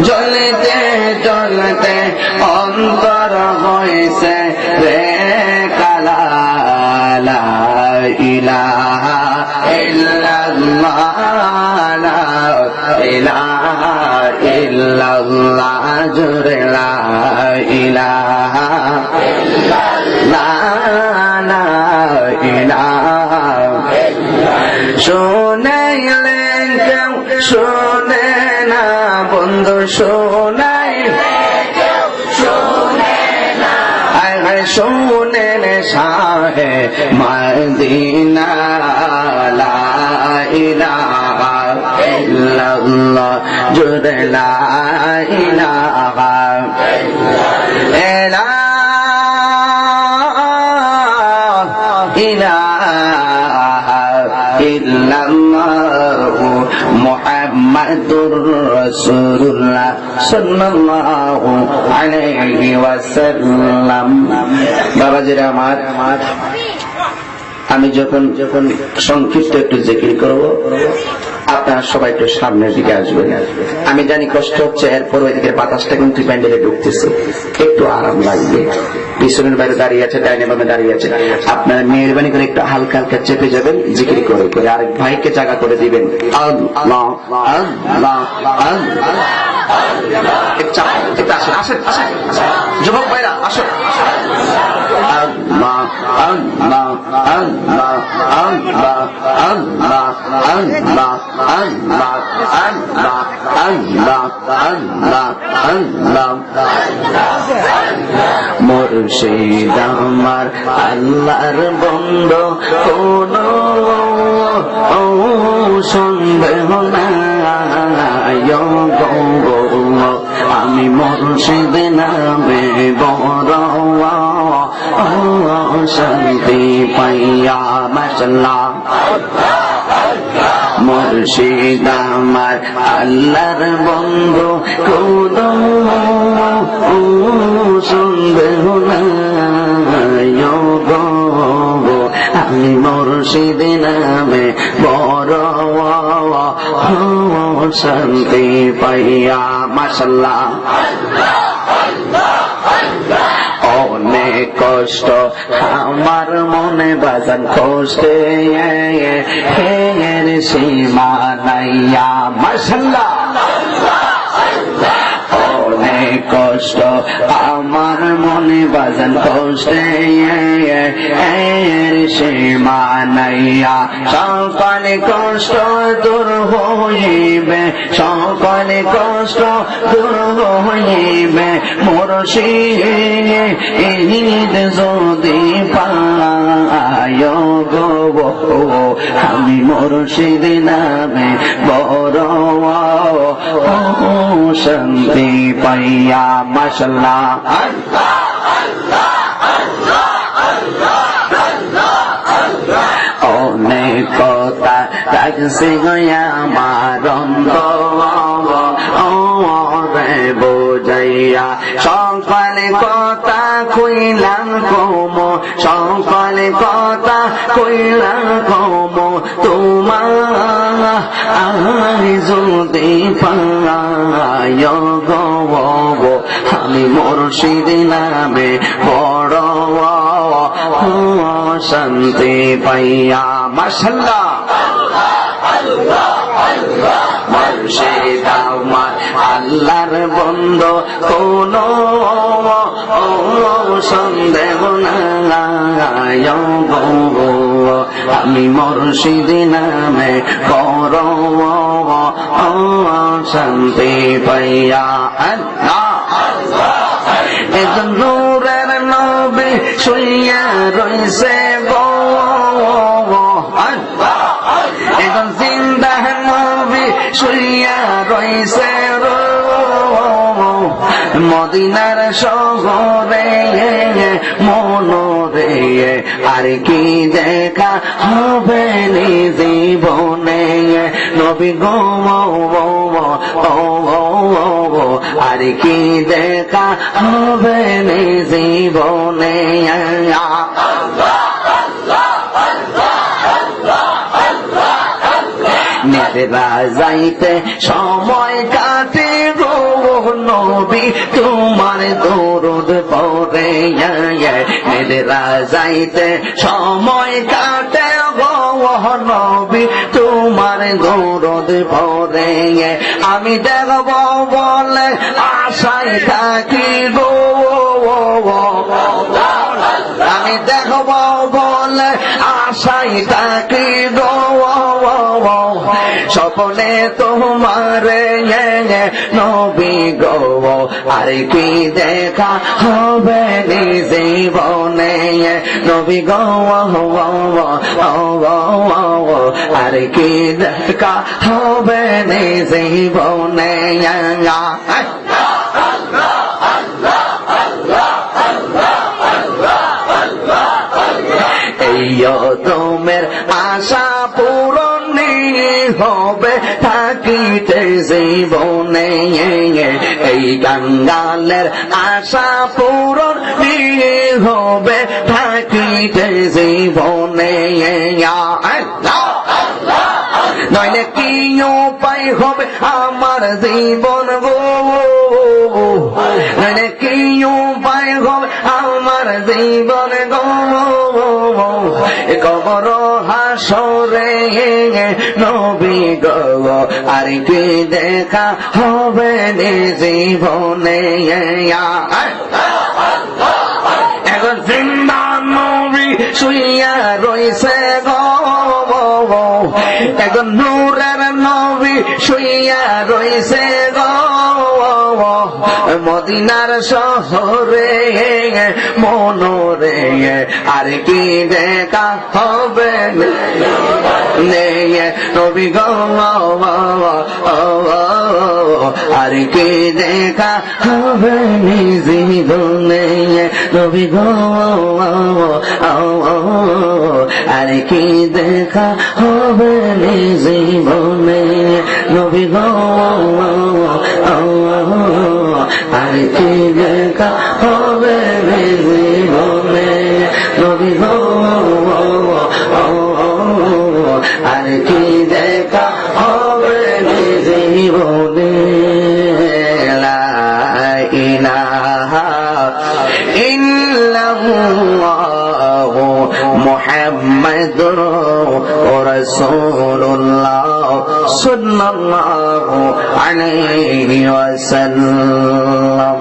জ্বলতে জ্বলতে অন্তর হয়েছে রে কালা, লা ইলাহা ইল্লাল্লাহ, লা ইলাহা ইল্লাল্লাহ, জোরে লা ইলাহা ইল্লাল্লাহ, লা ইলাহা। শোনাইলেন কেউ শোনে না বন্ধু, শোনাইলেন শোনে না, শোনেন শাহে মদিনা, লা ইলাহা ইল্লাল্লাহ, জোরে লা ইলাহা ইল্লাল্লাহ, ইল্লাল্লাহু মুহাম্মাদুর রাসূলুল্লাহ সাল্লাল্লাহু আলাইহি ওয়াসাল্লাম। বাবাজিরা আমার, আমি যখন সংক্ষিপ্ত একটু জিকির করব, আপনারা সবাই একটু সামনের দিকে আসবেন। আমি জানি কষ্ট হচ্ছে, এরপর ওইদিকে বাতাসটা কিন্তু প্যান্ডেলে ঢুকতেছে, একটু আরাম লাগবে। পিছনের বাইরে দাঁড়িয়ে আছে, ডাইনে বামে দাঁড়িয়ে আছে, আপনারা মেহরবানি করে একটু হালকা হালকা চেপে যাবেন, জিকির করে করে আরেক ভাইকে জায়গা করে দিবেন। আল্লাহ আল্লাহ আল্লাহ, আসেন আসেন যুবক ভাইরা, আসেন। আল্লাহ আল্লাহ আল্লাহ আল্লাহ আল্লাহ আল্লাহ আল্লাহ আল্লাহ আল্লাহ আল্লাহ আল্লাহ। মুর্শিদ আমার আল্লাহর বন্ধু, কোন সন্দেহ নাই গো, আমি মুর্শিদ নামে বড় শান্তি পাইয়া মাশাআল্লাহ। মুর্শিদ আমার আল্লাহর বন্ধু, কোন সন্দেহ নাই গো, আমি মুর্শিদ নামে বড় শান্তি পাইয়া মাশাআল্লাহ। অনেক কষ্ট আমার মনে বাজান, কষ্টে হের সীমা নাইয়া মাশাআল্লাহ। অনেক কষ্ট আমার মনে বাজান, কষ্টে এর সীমা নাইয়া। সকল কষ্ট দূর হইবে, সকল কষ্ট দূর হইবে, মুর্শিদ যদি পায় গো, আমি মুর্শিদ নামে বড় শান্তি পাইয়া মাশাআল্লাহ। অনেক কথা রাখছি আমার অন্তরে বোঝাইয়া, সকল কথা কইলাম কম, সকল কথা কইলাম কম, তোমার যদি পায় গো, আমি মুর্শিদ নামে বড় শান্তি পাইয়া মাশাআল্লাহ। মুর্শিদ আমার আল্লাহর বন্ধু, কোন সন্দেহ নাই গো, আমি মুর্শিদ নামে বড় শান্তি পাইয়া আল্লাহ। নূরের নবী শুইয়া রইছে গো, এখন জিন্দা নবী শুইয়া রইছে মদিনার শহরে মনরে, আর কি দেখা হবে জীবনে নবী গো, আর কি দেখা হবে জীবনে। নেরা যাইতে সময় কাটে গো, নবী তোমার দরুদ পড়ে নিদ্রা যাইতে সময় কাটে গো নবী তোমার দরুদ পড়ে আমি দেখব বলে আশায় থাকি গো আমি দেখব বলে আশায় থাকি গো স্বপ্নে তোমার নবী গো আর কি দেখা হবে জীবনে নবী গো আর কি দেখা হবে জীবনে এই তোমের আশা পূরণ হবে থাকিতে জীবনে এই কাঙ্গালের আশা পূরণ হবে থাকিতে জীবনে নইলে কি উপায় হবে আমার জীবন গো নইলে কি উপায় হবে আমার জীবন গো কবর হাসরে নবী গো আর কি দেখা হবে জীবনে এখন জিন্দা নবী শুইয়া রইছে গো এখন নূরের নবী শুইয়া রইছে গো মদিনার শহরে মনোরে আর কি দেখা হবে নবী গো আর কি দেখা হবে জীবনে নবী গো আর কি দেখা হবে জীবনে নবী গো আর কি দেখা হবে জীবনে নবী গো আর কি দেখা হবে জীবনে লা ইলাহা ইল্লাল্লাহ মুহাম্মাদুর রাসূলুল্লাহ সাল্লাল্লাহু আলাইহি ওয়াসাল্লাম